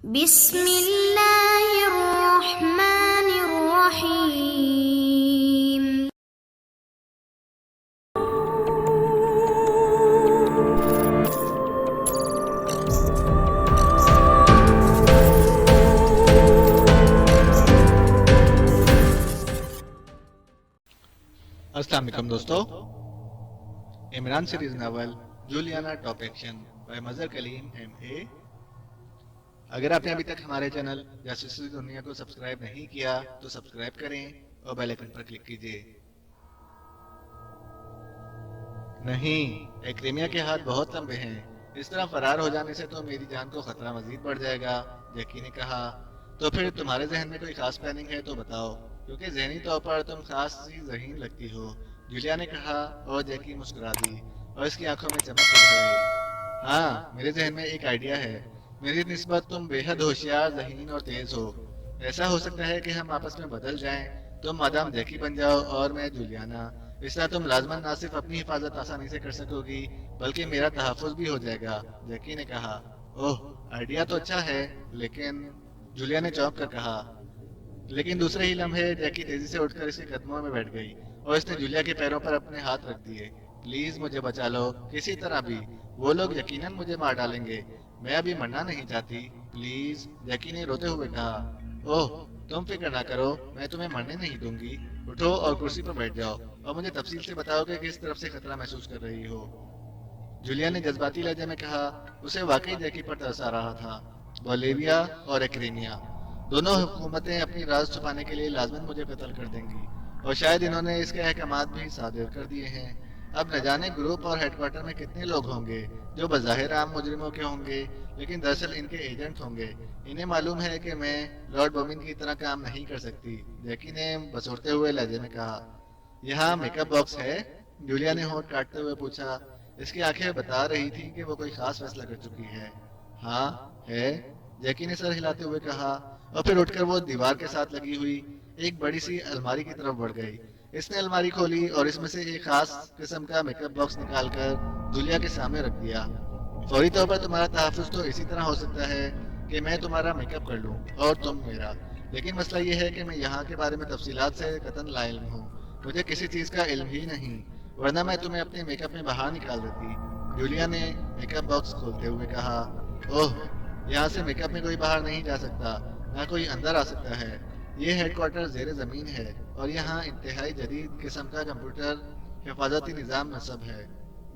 बिस्मिल्लाहिर्रहमानिर्रहीम। अस्सलाम वालेकुम दोस्तों। Imran series novel Juliana top action by मजर कलीम MA। अगर आपने अभी तक हमारे चैनल जासूसी दुनिया को सब्सक्राइब नहीं किया तो सब्सक्राइब करें और बेल आइकन पर क्लिक कीजिए। नहीं, एक्रेमिया के हाथ बहुत लंबे हैं। इस तरह फरार हो जाने से तो मेरी जान को खतरा मजीद बढ़ जाएगा, जैकी ने कहा। तो फिर तुम्हारे जहन में कोई खास प्लानिंग है तो बताओ, क्योंकि जहनी तौर पर तुम खास सी ज़हीन लगती हो, जूलिया ने कहा। और जैकी मुस्कुरा दी और इसकी आंखों में चमक उभर आई। हाँ, मेरे जहन में एक आइडिया है। मेरी निस्बत तुम बेहद होशियार, ज़हीन और तेज हो। ऐसा हो सकता है कि हम आपस में बदल जाएं। तुम मादाम जैकी बन जाओ और मैं जूलियाना। इस तरह तुम लाजमन ना सिर्फ अपनी हिफाजत आसानी से कर सकोगी, बल्कि मेरा तहफ़्फ़ुज़ भी हो जाएगा, जैकी ने कहा। ओह, आइडिया तो अच्छा है, लेकिन जूलिया ने चौंक कर कहा। लेकिन दूसरे ही लम्हे जैकी तेजी से उठकर इसके कदमों में बैठ गई और इसने जूलिया के पैरों पर अपने हाथ रख दिए। प्लीज मुझे बचा लो, किसी तरह भी। वो लोग यकीनन मुझे मार डालेंगे। मैं अभी मरना नहीं चाहती, प्लीज, जैकी ने रोते हुए कहा। ओह, तुम फिक्र ना करो, मैं तुम्हें मरने नहीं दूंगी। उठो और कुर्सी पर बैठ जाओ और मुझे तफसील से बताओ कि किस तरफ से खतरा महसूस कर रही हो। जूलिया ने जज्बाती लहजे में कहा। उसे वाकई जैकी पर तरस आ रहा था। बोलिविया और एक्रेनिया दोनों हुकूमतें अपनी राज छुपाने के लिए लाजमन मुझे कत्ल कर देंगी, और शायद इन्होंने इसके अहकामात भी सादिर कर दिए हैं। अब न जाने ग्रुप और हेडक्वार्टर में कितने लोग होंगे जो बज़ाहिर आम मुजरिमों के होंगे, लेकिन दरअसल इनके एजेंट होंगे। इन्हें मालूम है कि मैं लॉर्ड बोमिन की तरह काम नहीं कर सकती, जैकी ने बसोरते हुए लहजे में कहा। यहाँ मेकअप बॉक्स है? जूलिया ने होंठ काटते हुए पूछा। इसकी आंखें बता रही थी कि वो कोई खास फैसला कर चुकी है। हाँ, है, जैकी ने सर हिलाते हुए कहा, और फिर उठकर वो दीवार के साथ लगी हुई एक बड़ी सी अलमारी की तरफ बढ़ गई। इसने अलमारी खोली और इसमें से एक खास किस्म का मेकअप बॉक्स निकालकर जूलिया के सामने रख दिया। फौरी तौर पर तुम्हारा तहफ़्फ़ुज़ तो इसी तरह हो सकता है कि मैं तुम्हारा मेकअप कर लूं और तुम मेरा। लेकिन मसला ये है कि मैं यहाँ के बारे में तफसीलात से कतन लाइल्म हूँ। मुझे किसी चीज़ का इल्म ही नहीं, वरना मैं तुम्हें अपने मेकअप में बाहर निकाल देती। जूलिया ने मेकअप बॉक्स खोलते हुए कहा। ओह, यहाँ से मेकअप में कोई बाहर नहीं जा सकता, ना कोई अंदर आ सकता है। ये हेडक्वार्टर जेर ज़मीन है और यहाँ इंतहाई जदीद किस्म का कंप्यूटर हिफाजती निज़ाम नस्ब है,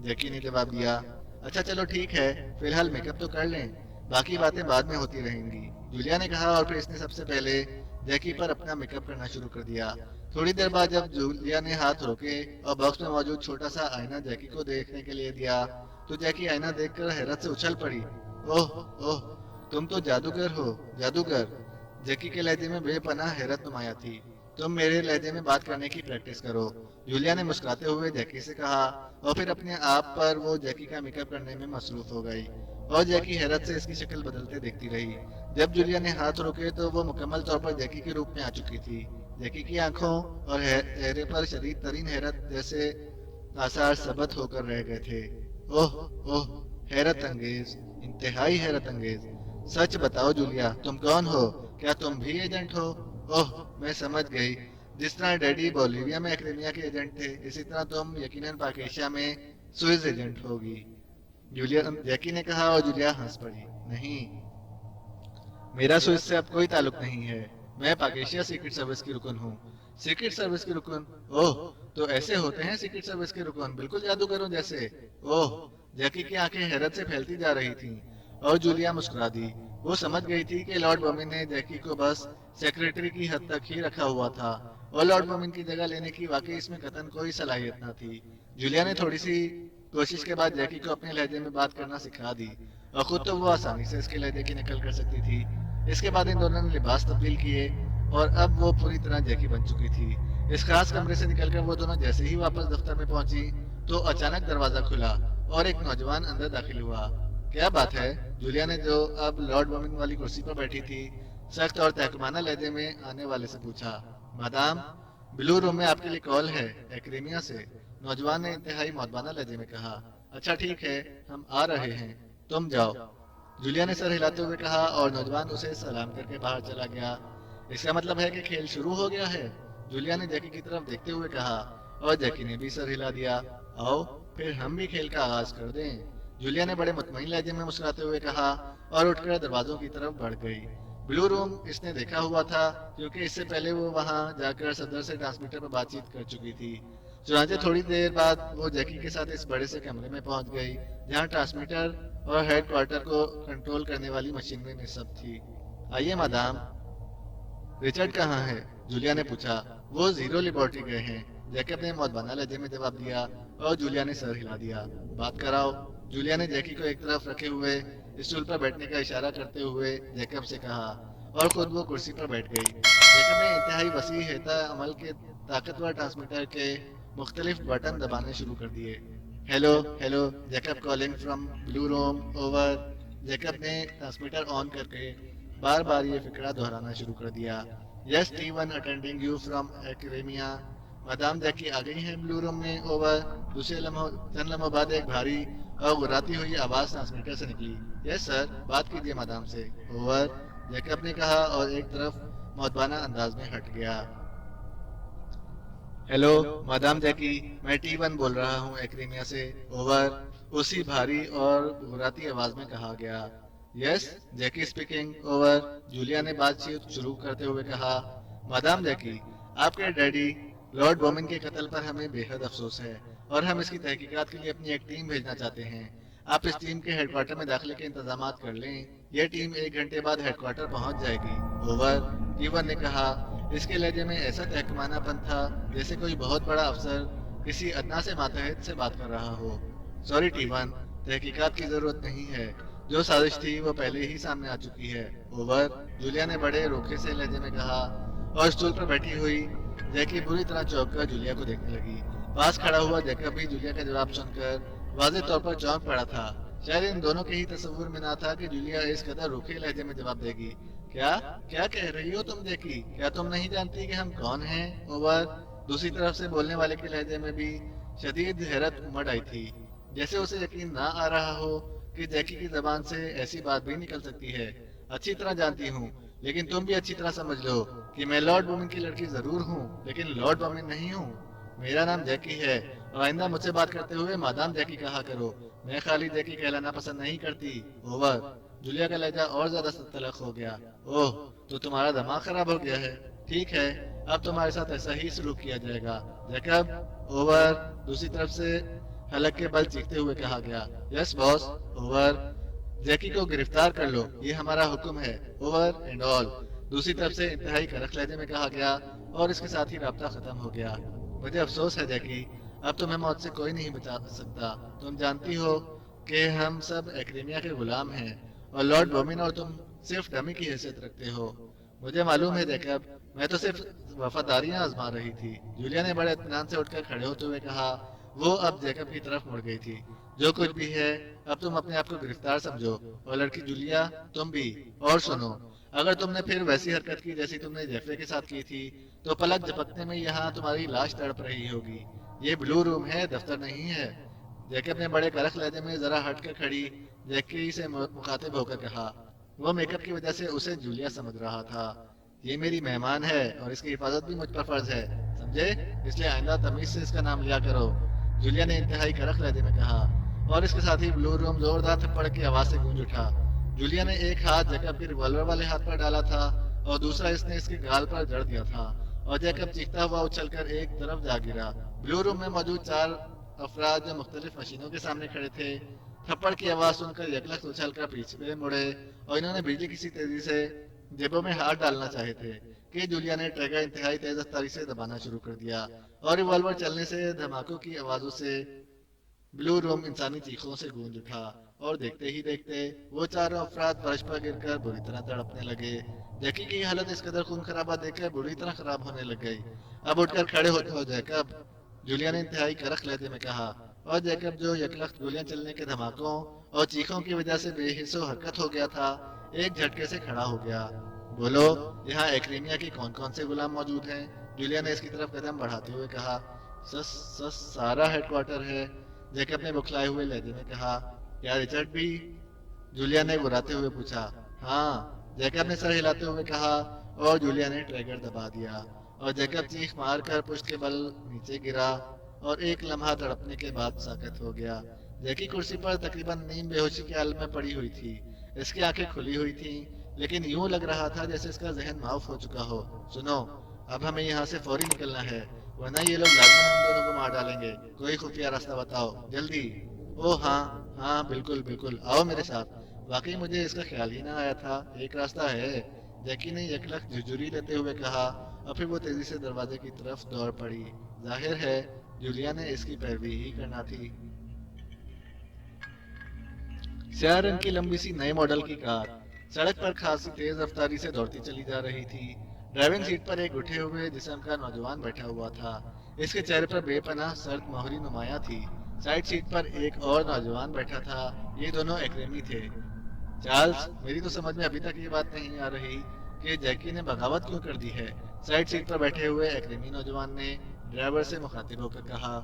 जैकी ने जवाब दिया। अच्छा चलो ठीक है, फिलहाल मेकअप तो कर लें, बाकी बातें बाद में होती रहेंगी, जूलिया ने कहा। और फिर इसने सबसे पहले जैकी पर अपना मेकअप करना शुरू कर दिया। थोड़ी देर बाद जब जूलिया ने हाथ रोके और बॉक्स में मौजूद छोटा सा आईना जैकी को देखने के लिए दिया, तो जैकी आईना देखकर हैरत से उछल पड़ी। ओह ओह, तुम तो जादूगर हो, जादूगर। जैकी के लहजे में बेपनाह हैरत नुमाया थी। तुम मेरे लहजे में बात करने की प्रैक्टिस करो, जूलिया ने मुस्कुराते हुए जैकी से कहा। और फिर अपने आप पर वो जैकी का मेकअप करने में मसरूफ हो गई और जैकी हैरत से इसकी शक्ल बदलते देखती रही। जब जूलिया ने हाथ रोके तो वो मुकम्मल तौर पर जैकी के रूप में आ चुकी थी। जैकी की आंखों और चेहरे पर शदीद तरीन हैरत जैसे आसार सबत होकर रह गए थे। ओह ओह, हैरत अंगेज, इंतहाई हैरत अंगेज। सच बताओ जूलिया, तुम कौन हो? क्या तुम भी एजेंट हो? ओह, मैं समझ गई। जिस तरह डैडी बोलिविया में एक्रेमिया के एजेंट थे, इसी तरह तुम यकीनन पाकेशिया में स्विस एजेंट होगी, जूलिया जैकी ने कहा। और जूलिया हंस पड़ी। नहीं, मेरा स्विस से अब कोई ताल्लुक नहीं है। मैं पाकेशिया सीक्रेट सर्विस की रुकन हूँ। सीक्रेट सर्विस की रुकन? ओह, तो ऐसे होते हैं सीक्रेट सर्विस के रुकन, बिल्कुल जादूगरों जैसे। ओह, जैकी की आंखें हैरत से फैलती जा रही थीं और जूलिया मुस्कुरा दी। वो समझ गई थी कि लॉर्ड बोमिन ने जैकी को बस सेक्रेटरी की हद तक ही रखा हुआ था और लॉर्ड बोमिन की जगह लेने की वाकई इसमें कतन कोई सलाहियत न थी। जूलिया ने थोड़ी सी कोशिश के बाद जैकी को अपने लहजे में बात करना सिखा दी और खुद तो वो आसानी से इसके लहजे की नकल कर सकती थी। इसके बाद इन दोनों ने लिबास तब्दील किए और अब वो पूरी तरह जैकी बन चुकी थी। इस खास कमरे से निकलकर वो दोनों जैसे ही वापस दफ्तर में पहुंची तो अचानक दरवाजा खुला और एक नौजवान अंदर दाखिल हुआ। क्या बात है? जूलिया ने, जो अब लॉर्ड बोमिन वाली कुर्सी पर बैठी थी, सख्त और तहकुमाना लहजे में आने वाले से पूछा। मादाम, ब्लू रूम में आपके लिए कॉल है, एक्रेमिया से, नौजवान ने इंतहाई मौदबाना लहजे में कहा। अच्छा ठीक है, हम आ रहे हैं, तुम जाओ। जूलिया ने सर हिलाते हुए कहा और नौजवान उसे सलाम करके बाहर चला गया। इसका मतलब है कि खेल शुरू हो गया है, जूलिया ने जैकी की तरफ देखते हुए कहा और जैकी ने भी सर हिला दिया। आओ फिर हम भी खेल का आगाज कर दें, जूलिया ने बड़े मुतमईन लहजे में मुस्कुराते हुए कहा और उठकर दरवाजों की तरफ बढ़ गई। ब्लू रूम इसने देखा हुआ था क्योंकि इससे पहले वो वहां जाकर सदर से ट्रांसमीटर पर बातचीत कर चुकी थी। चुनाचे थोड़ी देर बाद वो जैकी के साथ इस बड़े से कमरे में पहुंच गई जहां ट्रांसमीटर और हेडक्वार्टर को कंट्रोल करने वाली मशीनरी निस्सब थी। आइए मादाम, रिचर्ड कहाँ है? जूलिया ने पूछा। वो जीरो लेबोरेटरी गए हैं, जैकब ने मौजबाना लहजे में जवाब दिया और जूलिया ने सर हिला दिया। बात कराओ, जूलिया ने जैकी को एक तरफ रखे हुए स्टूल पर बैठने का इशारा करते हुए जैकब से कहा और खुद वो कुर्सी पर बैठ गई। जैकब ने इंतहाई वसी हेता अमल के ताकतवर ट्रांसमीटर के मुख्तलिफ बटन दबाने शुरू कर दिए। Hello hello, Jacob calling from blue room, over. Jacob ने ट्रांसमीटर ऑन करके बार बार ये फिक्रा दोहराना शुरू कर दिया। Yes T one attending you from academia. Madam Jackie आ गई हैं ब्लू रूम में, ओवर। दूसरे चंद लम्हों बाद एक भारी और गुर्राती हुई आवाज ट्रांसमीटर से निकली। यस सर, बात कीजिए मादाम से, ओवर। जैकब ने कहा और एक तरफ मौजबाना अंदाज में हट गया। हेलो मादाम जैकी, मैं टी1 बोल रहा हूँ एकेडेमिया से, ओवर। उसी भारी और गुर्राती आवाज में कहा गया। यस, जैकी स्पीकिंग, ओवर। जूलिया ने बातचीत शुरू करते हुए कहा। मादाम जैकी, आपके डैडी लॉर्ड बोमिन के कत्ल पर हमें बेहद अफसोस है और हम इसकी तहकीकात के लिए अपनी एक टीम भेजना चाहते हैं। आप इस टीम के हेडक्वार्टर में दाखिले के इंतजाम कर लें। यह टीम 1 घंटे बाद हेडक्वार्टर पहुंच जाएगी, ओवर। टीवन ने कहा। इसके लहजे में ऐसा तहकमानापन था जैसे कोई बहुत बड़ा अफसर किसी अदना से मातहत से बात कर रहा हो। सॉरी टीवन, तहकीकात की जरूरत नहीं है, जो साजिश थी वो पहले ही सामने आ चुकी है, ओवर। जूलिया ने बड़े रोखे से लहजे में कहा और स्टूल पर बैठी हुई जैकी बुरी तरह चौंक कर जूलिया को देखने लगी। पास खड़ा हुआ जैकब भी जूलिया का जवाब सुनकर वाज़ेह तौर पर चौंक पड़ा था। शायद इन दोनों के ही तस्वुर में ना था कि जूलिया इस कदर रूखे लहजे में जवाब देगी। क्या क्या कह रही हो तुम जैकी? क्या तुम नहीं जानती कि हम कौन हैं, ओवर? दूसरी तरफ से बोलने वाले के लहजे में भी शदीद हैरत उमड़ आई थी, जैसे उसे यकीन ना आ रहा हो कि जैकी की जबान से ऐसी बात भी निकल सकती है। अच्छी तरह जानती हूँ, लेकिन तुम भी अच्छी तरह समझ लो कि मैं लॉर्ड वोमिन की लड़की जरूर हूँ, लेकिन लॉर्ड वोमिन नहीं हूँ। मेरा नाम जैकी है और आइंदा मुझसे बात करते हुए मादाम जैकी कहा करो। मैं खाली जैकी कहलाना पसंद नहीं करती, ओवर। जूलिया का लहजा और ज्यादा तलख हो गया। ओह, तो तुम्हारा दिमाग खराब हो गया है। ठीक है, अब तुम्हारे साथ ऐसा ही सलूक किया जाएगा, जैकब, ओवर। दूसरी तरफ से हलक के बल चीखते हुए कहा गया। Yes boss, over. जैकी को गिरफ्तार कर लो, ये हमारा हुक्म है, ओवर एंड ऑल। दूसरी तरफ से इंतहाई कड़क लहजे में कहा गया और इसके साथ ही राब्ता खत्म हो गया। मुझे अफसोस है जैकी, अब तुम्हें मौत से कोई नहीं बचा सकता। तुम जानती हो कि हम सब एकेडेमिया के गुलाम हैं और लॉर्ड बोमिन और तुम सिर्फ डमी की हैसियत रखते हो। मुझे मालूम है जैकब, मैं तो सिर्फ वफादारियां आजमा रही थी, जूलिया ने बड़े इत्मीनान से उठकर खड़े होते हुए कहा। वो अब जैकब की तरफ मुड़ गई थी। जो कुछ भी है, अब तुम अपने आप को गिरफ्तार समझो, और लड़की जूलिया तुम भी। और सुनो, अगर तुमने फिर वैसी हरकत की जैसी तुमने जेफरे के साथ की थी, तो पलक झपकने में यहाँ तुम्हारी लाश तड़प रही होगी। ये ब्लू रूम है, दफ्तर नहीं है। जैकब ने बड़े कड़क लहजे में जरा हट कर खड़ी जैकी से मुखातिब होकर कहा। वो मेकअप की वजह से उसे जूलिया समझ रहा था। ये मेरी मेहमान है और इसकी हिफाजत भी मुझ पर फर्ज है, समझे? इसलिए आइंदा तमीज से इसका नाम लिया करो, जूलिया ने इंतहाई कड़क लहजे में कहा। और इसके साथ ही ब्लू रूम जोरदार थप्पड़ की आवाज से गूंज उठा। जूलिया ने एक हाथ जैकब के रिवॉल्वर वाले हाथ पर डाला था और दूसरा इसने इसके गाल पर जड़ दिया था और जैकब चीखता हुआ उछलकर एक तरफ जा गिरा। ब्लू रूम में मौजूद 4 अफराद जो मुख्तलिफ मशीनों के सामने खड़े थे, थप्पड़ की आवाज सुनकर यकलख उछलकर पीछे मुड़े और इन्होंने बिजली किसी तेजी से जेबों में हाथ डालना चाहे थे कि जूलिया ने ट्रिगर इंतहाई तेज रफ्तारी से दबाना शुरू कर दिया और रिवॉल्वर चलने से धमाकों की आवाजों से ब्लू रूम इंसानी चीखों से गूंज उठा और देखते ही देखते वो चारों अफराद फर्श पर गिरकर बुरी तरह तड़पने लगे। जैकी की हालत इस कदर खून खराबा देखकर बुरी तरह खराब होने लग गई। अब उठकर खड़े होते हो जैकब, जूलिया ने इंतहाई करख लहजे में कहा। और जैकब जो यकलख्त गोलियां चलने के धमाकों और चीखों की वजह से बेहिस्सो हरकत हो गया था, एक झटके से खड़ा हो गया। बोलो, यहाँ एकेडेमिया के कौन कौन से गुलाम मौजूद हैं? जूलिया ने इसकी तरफ कदम बढ़ाते हुए कहा। सस सस सारा हेडक्वार्टर है, जैकब ने बुखलाए हुए लहजे में कहा। क्या रिचर्ड भी? जूलिया ने बुराते हुए पूछा। हाँ, जैकब ने सर हिलाते हुए कहा, और जूलिया ने ट्रिगर दबा दिया और जैकब चीख मारकर पुष्ट के बल नीचे गिरा और एक लम्हा तड़पने के बाद साकत हो गया। जैकी कुर्सी पर तकरीबन नीम बेहोशी के हाल में पड़ी हुई थी। इसकी आंखें खुली हुई थीं, लेकिन यूं लग रहा था जैसे इसका जहन माफ हो चुका हो। सुनो, अब हमें यहाँ से फौरी निकलना है, वरना ये लोग लाजमन हम दोनों को मार डालेंगे। कोई खुफिया रास्ता बताओ, जल्दी। ओह हाँ, हाँ बिल्कुल बिल्कुल, आओ मेरे साथ। वाकई मुझे इसका ख्याल ही ना आया था, एक रास्ता है। जैकी ने यकलख झुरझुरी लेते हुए कहा और फिर वो तेजी से दरवाजे की तरफ दौड़ पड़ी। जाहिर है जूलिया ने इसकी पैरवी ही करना थी। स्याह रंग की लंबी सी नए मॉडल की कार सड़क पर खासी तेज रफ्तारी से दौड़ती चली जा रही थी। ड्राइविंग सीट पर एक उठे हुए जिस्म का नौजवान बैठा हुआ था। इसके चेहरे पर बेपनाह सर्द मोहरी नुमाया थी। साइड सीट पर एक और नौजवान बैठा था। ये दोनों एक्रेमी थे। चार्ल्स, मेरी तो समझ में अभी तक ये बात नहीं आ रही कि जैकी ने बगावत क्यों कर दी है। साइड सीट पर बैठे हुए एक्रेमी नौजवान ने ड्राइवर से मुखातिब होकर कहा।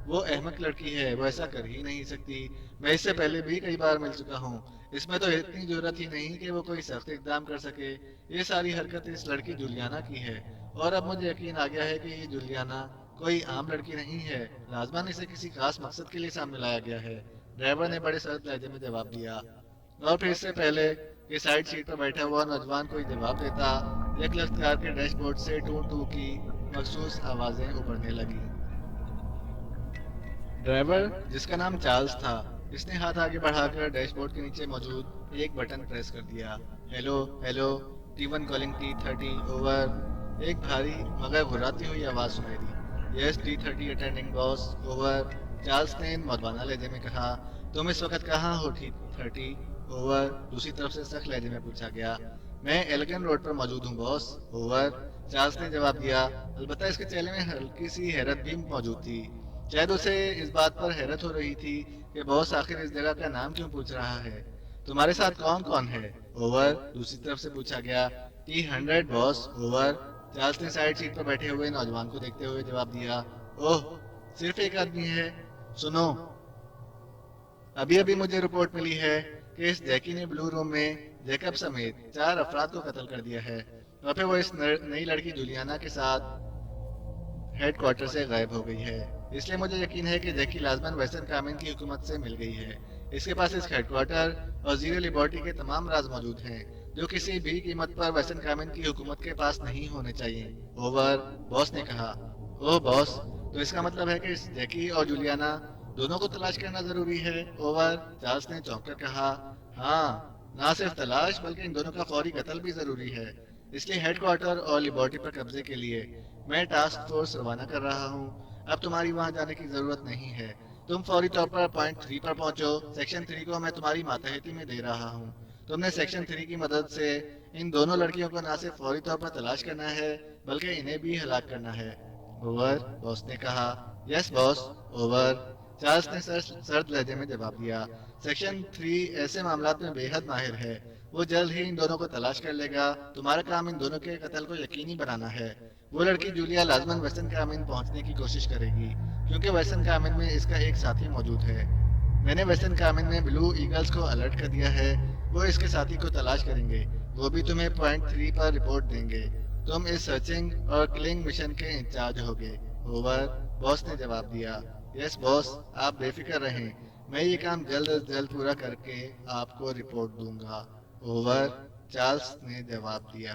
वो अहमक लड़की है, वो ऐसा कर ही नहीं सकती। मैं इससे पहले भी कई बार मिल चुका हूँ। इसमें तो इतनी जरूरत ही नहीं कि वो कोई सख्त इकदाम कर सके। ये सारी हरकत इस लड़की जुलियाना की है। और अब मुझे यकीन आ गया है कि ये जुलियाना कोई आम लड़की नहीं है। लाजमान इसे किसी खास मकसद के लिए सामने लाया गया है। ड्राइवर ने बड़े सख्त लहजे में जवाब दिया। और फिर इससे पहले कि साइड सीट पर बैठा हुआ नौजवान कोई जवाब देता, यकलख्त कार के डैशबोर्ड से टू टू की मखसूस आवाजें उभरने लगी। ड्राइवर, जिसका नाम चार्ल्स था, इसने हाथ आगे बढ़ाकर डैशबोर्ड के नीचे मौजूद एक बटन प्रेस कर दिया। Hello hello, T1 calling T30 over. एक भारी मगर घुराती हुई आवाज सुनाई दी। Yes T30 attending boss over. Charles ने मर्दाना लहजे में कहा। तुम इस वक्त कहाँ हो T30 ओवर। दूसरी तरफ से सख्त लहजे में पूछा गया। मैं एल्गन रोड पर मौजूद हूँ बॉस ओवर। चार्ल्स ने जवाब दिया। अलबत्ता इसके चेहरे में हल्की सी हैरत भी मौजूद थी। शायद उसे इस बात पर हैरत हो रही थी कि बॉस आखिर इस जगह का नाम क्यों पूछ रहा है। तुम्हारे साथ कौन कौन है ओवर। दूसरी तरफ से पूछा गया। T100 boss over. चार्ल्स ने साइड सीट पर बैठे हुए नौजवान को देखते हुए जवाब दिया। ओह, सिर्फ एक आदमी है। सुनो, अभी अभी मुझे रिपोर्ट मिली है कि इस जैकी ने ब्लू रूम में जैकब समेत 4 अफराद को कत्ल कर दिया है और फिर वो इस नई लड़की जूलियाना के साथ हेडक्वार्टर से गायब हो गई है। इसलिए मुझे यकीन है कि जैकी लाजमन वेस्टर्न कामिन की हुकूमत से मिल गई है। इसके पास इस हेडक्वार्टर और जीरो लिबर्टी के तमाम राज मौजूद हैं, जो किसी भी कीमत पर वेस्टर्न कामिन की हुकूमत के पास नहीं होने चाहिए ओवर। बॉस ने कहा। ओह बॉस, तो इसका मतलब है कि इस जैकी और जूलियाना दोनों को तलाश करना जरूरी है ओवर। चार्ल्स ने चौंक कर कहा। हाँ, ना सिर्फ तलाश बल्कि इन दोनों का फौरी कत्ल भी जरूरी है। इसलिए हेडक्वार्टर और लिबर्टी पर कब्जे के लिए मैं टास्क फोर्स रवाना कर रहा हूँ। अब तुम्हारी वहां जाने की जरूरत नहीं है। तुम फौरी तौर पर पॉइंट 3 पर पहुंचो। सेक्शन 3 को मैं तुम्हारी मातहती में दे रहा हूँ। तुमने सेक्शन 3 की मदद से इन दोनों लड़कियों को न सिर्फ फौरी तौर पर तलाश करना है बल्कि इन्हें भी हलाक करना है ओवर। बॉस ने कहा। Yes boss over. चार्ल्स ने सर्द लहजे में जवाब दिया। सेक्शन 3 ऐसे मामलात में बेहद माहिर है। वो जल्द ही इन दोनों को तलाश कर लेगा। तुम्हारा काम इन दोनों के कत्ल को यकीनी बनाना है। वो लड़की जूलिया लाजमन वेस्टर्न कामिन पहुंचने की कोशिश करेगी, क्योंकि वेस्टर्न कामिन में इसका एक साथी मौजूद है। मैंने वेस्टर्न कामिन में ब्लू ईगल्स को अलर्ट कर दिया है। वो इसके साथी को तलाश करेंगे। वो भी तुम्हें पॉइंट 3 पर रिपोर्ट देंगे। तुम इस सर्चिंग और किलिंग मिशन के इंचार्ज होगे ओवर। बॉस ने जवाब दिया। यस बॉस, आप बेफिक्र रहें। मैं ये काम जल्द अज जल्द पूरा करके आपको रिपोर्ट दूंगा ओवर। चार्ल्स ने जवाब दिया।